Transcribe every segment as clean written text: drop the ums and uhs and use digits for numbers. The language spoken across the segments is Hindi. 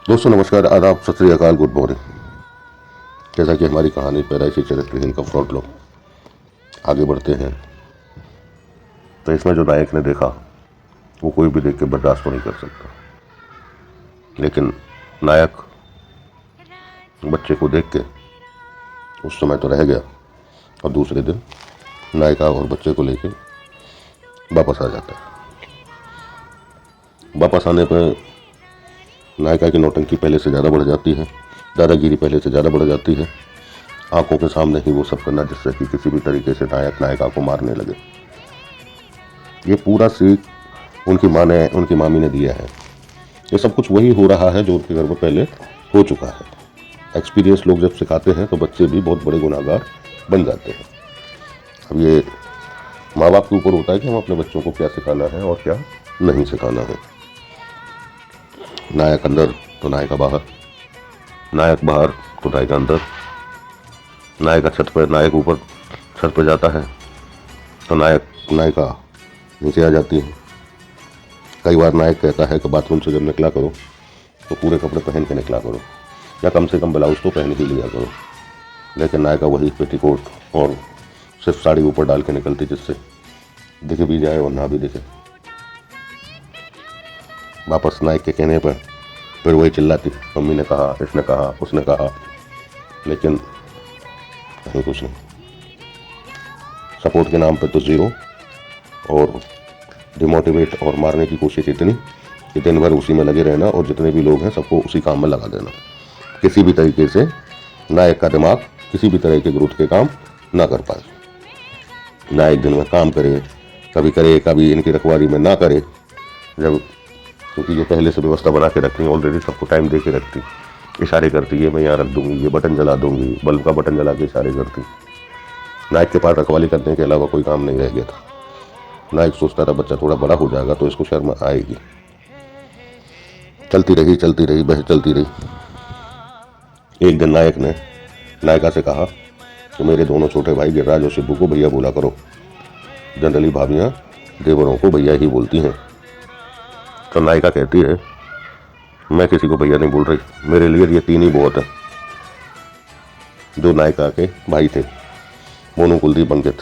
दोस्तों नमस्कार, आदाब, सत श्री अकाल, गुड मॉर्निंग। जैसा कि हमारी कहानी पैदाइशी चरित्रहीन का फ्रॉड लोग आगे बढ़ते हैं, तो इसमें जो नायक ने देखा वो कोई भी देख के बर्दाश्त तो नहीं कर सकता। लेकिन नायक बच्चे को देख के उस समय तो रह गया और दूसरे दिन नायिका और बच्चे को लेके वापस आ जाता है। वापस आने पर नायिका की नौटंकी पहले से ज़्यादा बढ़ जाती है, दादागिरी पहले से ज़्यादा बढ़ जाती है। आंखों के सामने ही वो सब करना जिससे कि किसी भी तरीके से नायक नायिका को मारने लगे। ये पूरा सीख उनकी मामी ने दिया है। ये सब कुछ वही हो रहा है जो उनके घर में पहले हो चुका है। एक्सपीरियंस लोग जब सिखाते हैं तो बच्चे भी बहुत बड़े गुनाहगार बन जाते हैं। अब ये माँ बाप के ऊपर होता है कि हम अपने बच्चों को क्या सिखाना है और क्या नहीं सिखाना है। नायक अंदर तो नायिका बाहर, नायक बाहर तो नायिका अंदर। नायिका छत पर, नायक ऊपर छत पर जाता है तो नायिका नीचे आ जाती है। कई बार नायक कहता है कि बाथरूम से जब निकला करो तो पूरे कपड़े पहन के निकला करो, या कम से कम ब्लाउज तो पहन ही लिया करो। लेकिन नायिका वही पेटीकोट और सिर्फ साड़ी ऊपर डाल के निकलती, जिससे दिख भी जाए और ना भी दिखे। वापस नायक के कहने पर फिर वही चिल्लाती, मम्मी ने कहा, इसने कहा, उसने कहा, लेकिन कहीं कुछ नहीं। सपोर्ट के नाम पे तो ज़ीरो, और डिमोटिवेट और मारने की कोशिश इतनी कि दिन भर उसी में लगे रहना और जितने भी लोग हैं सबको उसी काम में लगा देना। किसी भी तरीके से नायक का दिमाग किसी भी तरह के ग्रोथ के काम ना कर पाए। नायक दिन में काम करे, कभी इनकी रखवारी में ना करे, जब क्योंकि ये पहले से व्यवस्था बना के रखती है, ऑलरेडी सबको टाइम दे के रखती, इशारे करती है, मैं यहाँ रख दूंगी, ये बटन जला दूंगी, बल्ब का बटन जला के इशारे करती। नायक के पास रखवाली करने के अलावा कोई काम नहीं रह गया था। नायक सोचता था बच्चा थोड़ा बड़ा हो जाएगा तो इसको शर्म आएगी। चलती रही बहस चलती रही। एक दिन नायक ने नायिका से कहा कि मेरे दोनों छोटे भाई गिरिराज और शिब्बू को भैया बोला करो। जनरली भाभियाँ देवरों को भैया ही बोलती हैं। तो नायिका कहती है, मैं किसी को भैया नहीं बोल रही, मेरे लिए ये तीन ही बहुत है। जो नायिका के भाई थे, मोनू, कुलदीप, अंकित,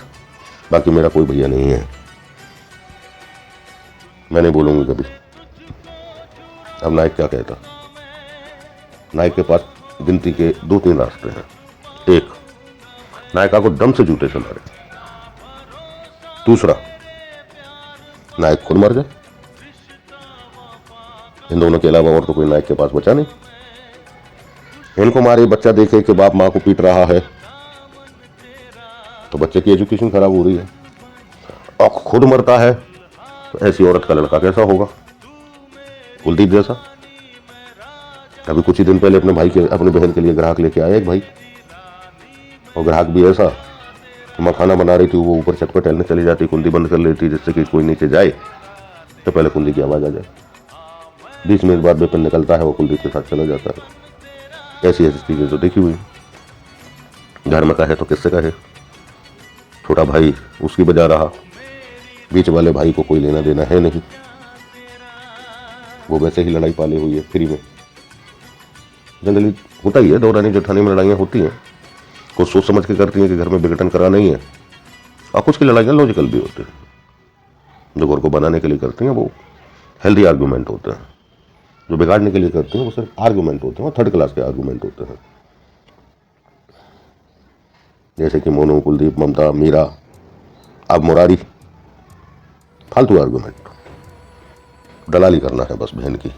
बाकी मेरा कोई भैया नहीं है। मैं नहीं बोलूँगी कभी। अब नायक क्या कहता? नायक के पास गिनती के 2-3 रास्ते हैं। एक, नायिका को दम से जूते से मारे। दूसरा, नायक खुद मर जाए। इन दोनों के अलावा और तो कोई नायक के पास बचा नहीं। इनको मारे बच्चा देखे कि बाप माँ को पीट रहा है तो बच्चे की एजुकेशन खराब हो रही है, और खुद मरता है तो ऐसी औरत का लड़का कैसा होगा? कुलदीप जैसा। अभी कुछ ही दिन पहले अपने बहन के लिए ग्राहक लेके आया एक भाई, और ग्राहक भी ऐसा, मैं खाना बना रही थी, वो ऊपर छत पर टहलने चली जाती, कुंडी बंद कर लेती जिससे कि कोई नीचे जाए तो पहले कुंडी की आवाज़ आ जाए। 20 मिनट बाद विपिन निकलता है, वो कुलदीप के साथ चला जाता है। ऐसी चीज़ें तो देखी हुई। घर में कहे तो किससे कहे? छोटा भाई उसकी बजा रहा, बीच वाले भाई को कोई लेना देना है नहीं, वो वैसे ही लड़ाई पाले हुई है फ्री में। जनरली होता ही है, दौरानी जेठानी में लड़ाइयाँ होती हैं, कुछ सोच समझ के करती हैं कि घर में विघटन करा नहीं है, और कुछ की लड़ाइयाँ लॉजिकल भी होती हैं। जो घर को बनाने के लिए करती हैं वो हेल्दी आर्गूमेंट होते हैं, जो बिगाड़ने के लिए करते हैं वो सिर्फ आर्गूमेंट होते हैं, और थर्ड क्लास के आर्गूमेंट होते हैं। जैसे कि मोनू, कुलदीप, ममता, मीरा, अब मुरारी, फालतू आर्गूमेंट, दलाली करना है बस बहन की।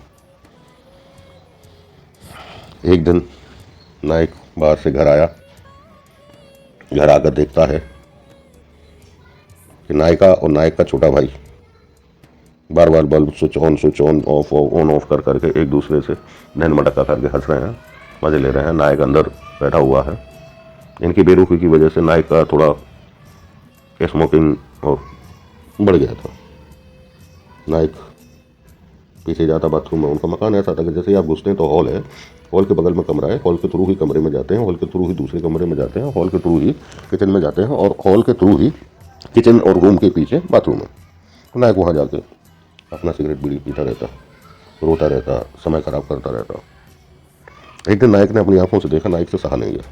एक दिन नायक बाहर से घर आया। घर आकर देखता है कि नायिका और नायक का छोटा भाई बार बार बल्ब स्विच ऑन ऑफ कर करके एक दूसरे से नैन मटक्का करके हंस रहे हैं, मजे ले रहे हैं। नायक अंदर बैठा हुआ है। इनकी बेरुखी की वजह से नायक का थोड़ा स्मोकिंग और बढ़ गया था। नायक पीछे जाता बाथरूम में। उनका मकान ऐसा था कि जैसे ही आप घुसते हैं तो हॉल है, हॉल के बगल में कमरा है, हॉल के थ्रू ही कमरे में जाते हैं, हॉल के थ्रू ही दूसरे कमरे में जाते हैं, हॉल के थ्रू ही किचन में जाते हैं, और हॉल के थ्रू ही किचन और रूम के पीछे बाथरूम है। नायक वहाँ जाके अपना सिगरेट बीड़ी पीता रहता, रोता रहता, समय खराब करता रहता। एक दिन नायक ने अपनी आंखों से देखा, नायक से सहा नहीं गया।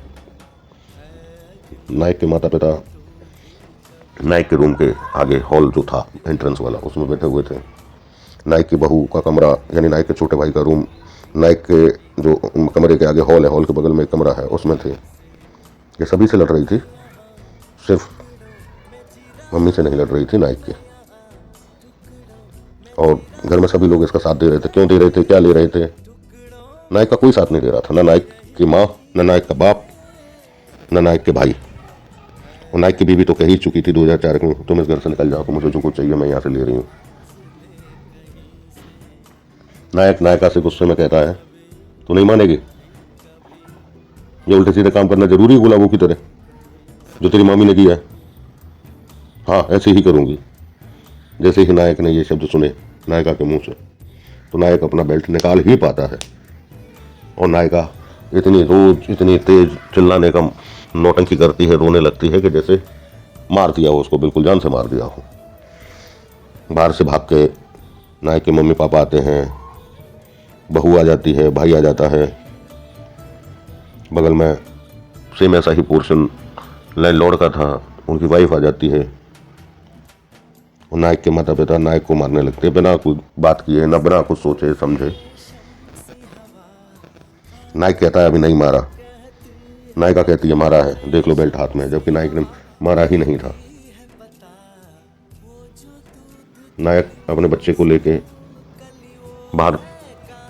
नायक के माता पिता नायक के रूम के आगे हॉल जो था एंट्रेंस वाला, उसमें बैठे हुए थे। नायक की बहू का कमरा, यानी नायक के छोटे भाई का रूम, नायक के जो कमरे के आगे हॉल है, हॉल के बगल में एक कमरा है, उसमें थे। ये सभी से लड़ रही थी, सिर्फ मम्मी से नहीं लड़ रही थी, नायक के। और घर में सभी लोग इसका साथ दे रहे थे। क्यों दे रहे थे, क्या ले रहे थे? नायक का कोई साथ नहीं दे रहा था, ना नायक की माँ, ना नायक का बाप, ना नायक के भाई। और नायक की बीवी तो कह ही चुकी थी 2004 में, तुम इस घर से निकल जाओ, मुझे जो कुछ चाहिए मैं यहाँ से ले रही हूँ। नायक नायिका से गुस्से में कहता है, तू नहीं मानेगी, ये उल्टे सीधे काम करना जरूरी है गुलाबों की तरह, जो तेरी मामी ने किया है? हाँ, ऐसे ही करूँगी। जैसे ही नायक ने ये शब्द सुने नायिका के मुंह से, तो नायक अपना बेल्ट निकाल ही पाता है। और नायिका इतनी तेज चिल्लाने का नौटंकी करती है, रोने लगती है कि जैसे मार दिया हो उसको, बिल्कुल जान से मार दिया हो। बाहर से भाग के नायक के मम्मी पापा आते हैं, बहू आ जाती है, भाई आ जाता है। बगल में सेम ऐसा ही पोर्शन लैंडलॉर्ड का था, उनकी वाइफ आ जाती है। और नायक के माता पिता नायक को मारने लगते हैं, बिना कुछ बात किए, ना बिना कुछ सोचे समझे। नायक कहता है अभी नहीं मारा, नायिका कहती है मारा है, देख लो बेल्ट हाथ में, जबकि नायक ने मारा ही नहीं था। नायक अपने बच्चे को लेके बाहर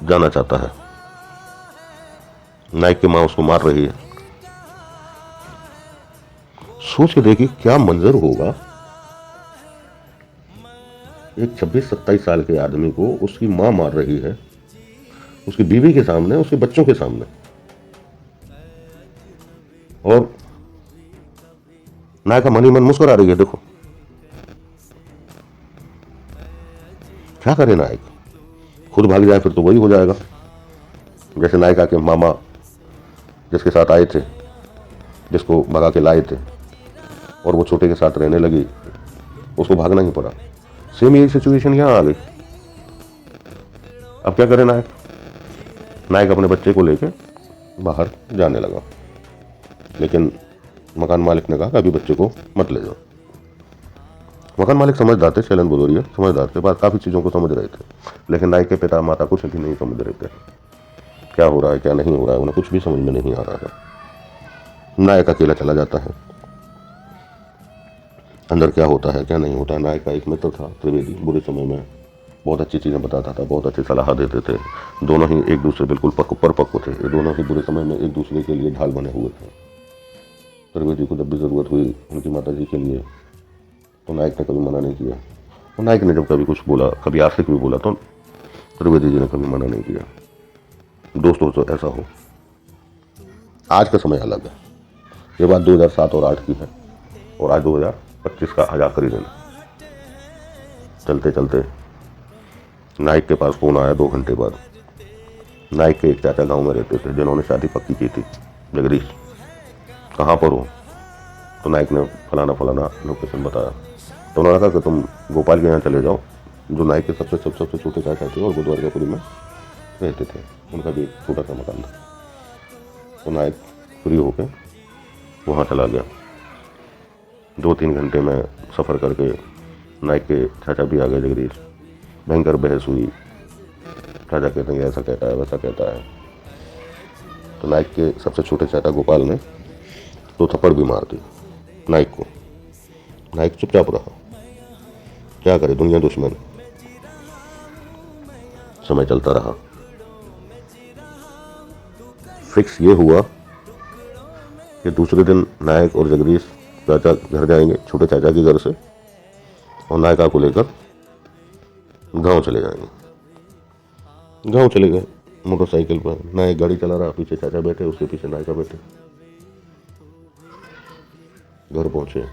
जाना चाहता है, नायक की माँ उसको मार रही है। सोच के देखिए क्या मंजर होगा, एक 26-27 साल के आदमी को उसकी माँ मार रही है, उसकी बीवी के सामने, उसके बच्चों के सामने। और नायिका मन ही मन मुस्कुरा रही है। देखो क्या करे नायक, खुद भाग जाए फिर तो वही हो जाएगा जैसे नायिका के मामा जिसके साथ आए थे, जिसको भगा के लाए थे, और वो छोटे के साथ रहने लगी, उसको भागना ही पड़ा। सेम यही सिचुएशन यहाँ आ गई। अब क्या करे नायक? नायक अपने बच्चे को लेके बाहर जाने लगा, लेकिन मकान मालिक ने कहा कि अभी बच्चे को मत ले जाओ। मकान मालिक समझदार थे, शैलन भदौरिया समझदार थे, बात काफ़ी चीज़ों को समझ रहे थे, लेकिन नायक के पिता माता कुछ भी नहीं समझ रहे थे। क्या हो रहा है क्या नहीं हो रहा है उन्हें कुछ भी समझ में नहीं आ रहा है। नायक अकेला चला जाता है, अंदर क्या होता है क्या नहीं होता है। नायक का एक मित्र था त्रिवेदी, बुरे समय में बहुत अच्छी चीज़ें बताता था, बहुत अच्छी सलाह देते थे। दोनों ही एक दूसरे बिल्कुल परिपक्व थे, ये दोनों ही बुरे समय में एक दूसरे के लिए ढाल बने हुए थे। त्रिवेदी को जब भी ज़रूरत हुई उनकी माता जी के लिए, तो नायक ने कभी मना नहीं किया। और नायक ने जब कभी कुछ बोला, कभी आशिक भी बोला, तो त्रिवेदी जी ने कभी मना नहीं किया। दोस्तों तो ऐसा हो। आज का समय अलग है, ये बात 2007 और 8 की है, और आज 2025 का आज आखिरी दिन। चलते चलते नायक के पास फ़ोन आया 2 घंटे बाद। नायक के एक चाचा गांव में रहते थे, जिन्होंने शादी पक्की की थी। जगदीश, कहाँ पर हो? तो नायक ने फलाना लोकेशन बताया। तो उन्होंने कहा कि तुम गोपाल के यहाँ चले जाओ, जो नायक के सबसे छोटे चाचा थे और वो द्वारकापुरी में रहते थे, उनका भी एक छोटा सा मकान था। तो नायक फ्री होकर वहाँ चला गया। 2-3 घंटे में सफ़र करके नायक के चाचा भी आ गए, जगदीश। भयंकर बहस हुई, चाचा कहते हैं ऐसा कहता है वैसा कहता है। तो नायक के सबसे छोटे चाचा गोपाल ने 2 थप्पड़ भी मार दी नायक को। नायक चुपचाप रहा, क्या करे, दुनिया दुश्मन। समय चलता रहा। फिक्स ये हुआ कि दूसरे दिन नायक और जगदीश चाचा घर जाएंगे, छोटे चाचा के घर से, और नायिका को लेकर गांव चले जाएंगे। गांव चले गए मोटरसाइकिल पर। नायक गाड़ी चला रहा, पीछे चाचा बैठे, उसके पीछे नायिका बैठे। घर पहुंचे,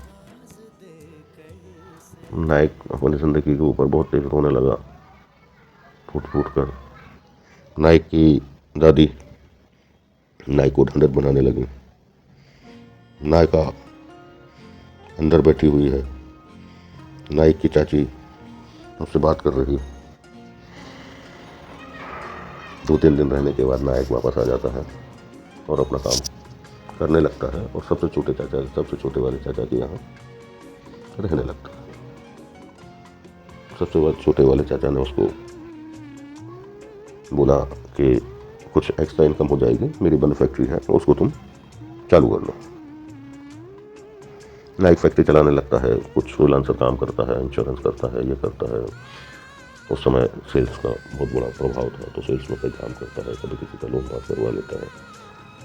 नायक अपनी जिंदगी के ऊपर बहुत तेज रोने लगा, फूट फूट कर। नायक की दादी नायक को ढंढत बनाने लगी। नायिका अंदर बैठी हुई है, नायक की चाची उससे बात कर रही है। 2-3 दिन रहने के बाद नायक वापस आ जाता है और अपना काम करने लगता है और सबसे छोटे वाले चाचा के यहाँ रहने लगता है। सबसे छोटे वाले चाचा ने उसको बोला कि कुछ एक्स्ट्रा इनकम हो जाएगी, मेरी बंद फैक्ट्री है, उसको तुम चालू कर लो। नाइक फैक्ट्री चलाने लगता है, कुछ फ्रीलांसर काम करता है, इंश्योरेंस करता है, ये करता है। उस समय सेल्स का बहुत बड़ा प्रभाव था, तो सेल्स में कई काम करता है, कभी किसी का लोन पास करवा लेता है,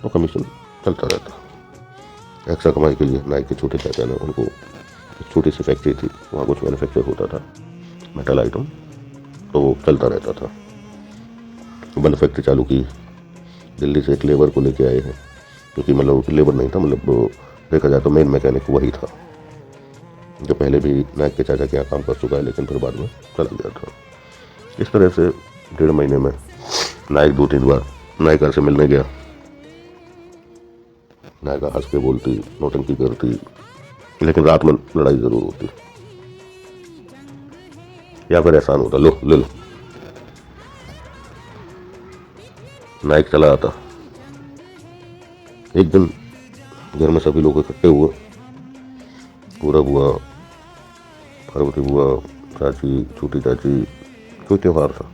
तो कमीशन चलता रहता है। एक्स्ट्रा कमाई के लिए नाइक के छोटे चाचा ने उनको एक छोटी सी फैक्ट्री थी, वहाँ कुछ मैन्युफैक्चर होता था मेटल आइटम, तो वो चलता रहता था। बंद फैक्ट्री चालू की, दिल्ली से एक लेबर को लेके आए हैं, क्योंकि मतलब लेबर नहीं था, मतलब देखा जाए तो मेन मैकेनिक वही था, जो पहले भी नायक के चाचा के यहाँ काम कर चुका है, लेकिन फिर बाद में चला गया था। इस तरह से 1.5 महीने में नायक 2-3 बार नायिका से मिलने गया। नायिका हंस के बोलती, नौटंकी करती, लेकिन रात में लड़ाई जरूर होती, या फिर एहसान होता, लो ले लो। नायक चला आता। एक दिन घर में सभी लोग इकट्ठे हुए, पूरा बुआ, पार्वती बुआ, चाची, छोटी चाची, कोई त्यौहार था।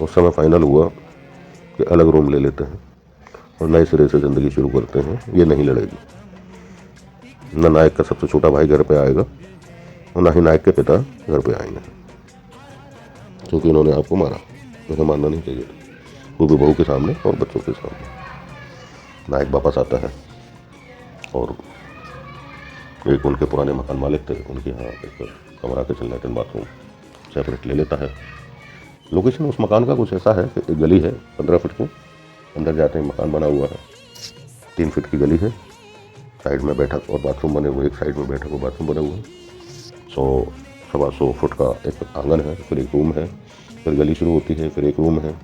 उस समय फाइनल हुआ कि अलग रूम ले लेते हैं और नए सिरे से ज़िंदगी शुरू करते हैं, ये नहीं लड़ेगी। न नायक का सबसे छोटा भाई घर पे आएगा और ना ही नायक के पिता घर पे आएंगे, क्योंकि इन्होंने आपको मारा, मुझे मानना नहीं चाहिए, वो भी बहू के सामने और बच्चों के सामने। नायक वापस आता है और एक उनके पुराने मकान मालिक थे, उनके यहाँ एक कमरा, किचन, लैट्रिन, बाथरूम सेपरेट ले लेता है। लोकेशन उस मकान का कुछ ऐसा है कि एक गली है 15 फीट की, अंदर जाते ही मकान बना हुआ है, 3 फीट की गली है, साइड में बैठक और बाथरूम बने हुए, एक साइड में बैठक और बाथरूम बने हुए, 100-125 फुट का एक आंगन है, फिर एक रूम है, फिर गली शुरू होती है, फिर एक रूम है,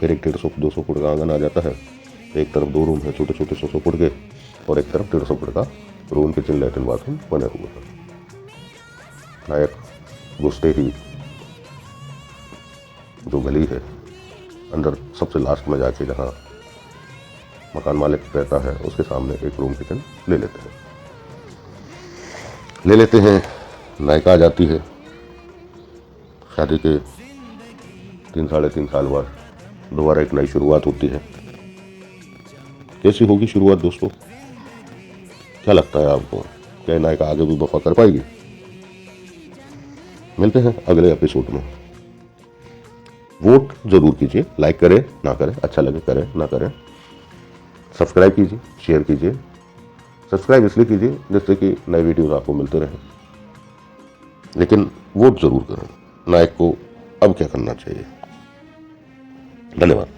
फिर एक 150-200 फुट का आंगन आ जाता है, एक तरफ 2 रूम है छोटे छोटे 100 फुट के, और एक तरफ 150 फुट का रूम, किचन, लैट्रिन, बाथरूम बने हुए हैं। नायक घुसते ही जो गली है, अंदर सबसे लास्ट में जाके जहाँ मकान मालिक रहता है, उसके सामने एक रूम, किचन ले लेते हैं। नायिका आ जाती है। शादी के 3-3.5 साल बाद दोबारा एक नई शुरुआत होती है। कैसी होगी शुरुआत दोस्तों, क्या लगता है आपको? क्या नायिका आगे भी वफा कर पाएगी? मिलते हैं अगले एपिसोड में। वोट जरूर कीजिए, लाइक करें ना करें, अच्छा लगे करें ना करें, सब्सक्राइब कीजिए, शेयर कीजिए। सब्सक्राइब इसलिए कीजिए जिससे कि नए वीडियोस आपको मिलते रहें, लेकिन वोट जरूर करें। नायक को अब क्या करना चाहिए? धन्यवाद।